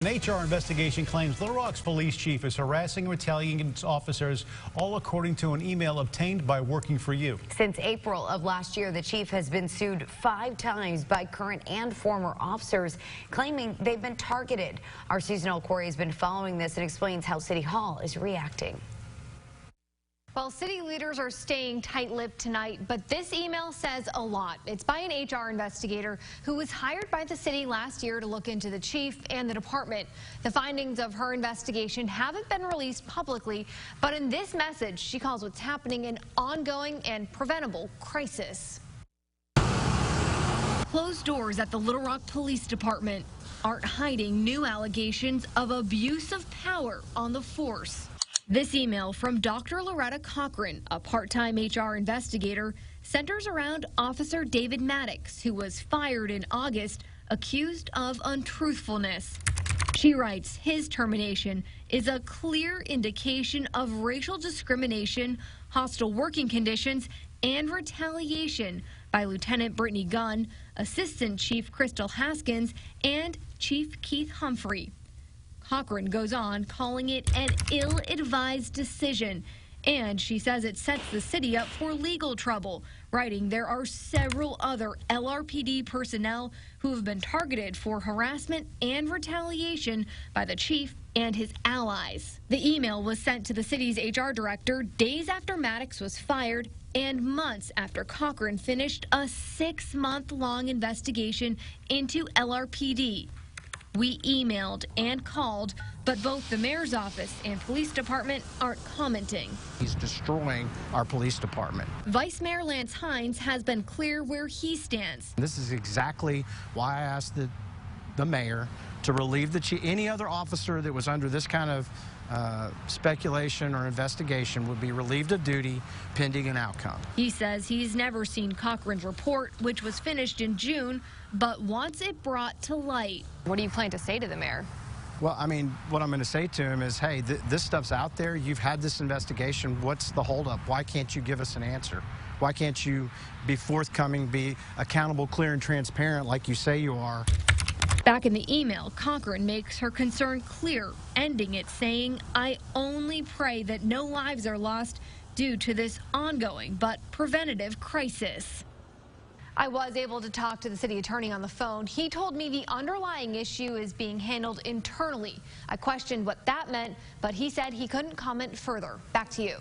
An HR investigation claims Little Rock's police chief is harassing and retaliating against officers, all according to an email obtained by Working for You. Since April of last year, the chief has been sued 5 times by current and former officers, claiming they've been targeted. Our seasonal Corey has been following this and explains how City Hall is reacting. Well, city leaders are staying tight-lipped tonight, but this email says a lot. It's by an HR investigator who was hired by the city last year to look into the chief and the department. The findings of her investigation haven't been released publicly, but in this message, she calls what's happening an ongoing and preventable crisis. Closed doors at the Little Rock Police Department aren't hiding new allegations of abuse of power on the force. This email from Dr. Loretta Cochran, a part-time HR investigator, centers around Officer David Maddox, who was fired in August, accused of untruthfulness. She writes his termination is a clear indication of racial discrimination, hostile working conditions, and retaliation by Lieutenant Brittany Gunn, Assistant Chief Crystal Haskins, and Chief Keith Humphrey. Cochran goes on calling it an ill-advised decision, and she says it sets the city up for legal trouble, writing there are several other LRPD personnel who have been targeted for harassment and retaliation by the chief and his allies. The email was sent to the city's HR director days after Maddox was fired and months after Cochran finished a 6-month-long investigation into LRPD. We emailed and called, but both the mayor's office and police department aren't commenting. He's destroying our police department. Vice Mayor Lance Hines has been clear where he stands. This is exactly why I asked the mayor to relieve the chief. Any other officer that was under this kind of speculation or investigation would be relieved of duty pending an outcome. He says he's never seen Cochran's report, which was finished in June, but wants it brought to light. What do you plan to say to the mayor? Well, I mean, what I'm going to say to him is, hey, this stuff's out there. You've had this investigation. What's the holdup? Why can't you give us an answer? Why can't you be forthcoming, be accountable, clear, and transparent like you say you are? Back in the email, Cochran makes her concern clear, ending it saying, I only pray that no lives are lost due to this ongoing but preventative crisis. I was able to talk to the city attorney on the phone. He told me the underlying issue is being handled internally. I questioned what that meant, but he said he couldn't comment further. Back to you.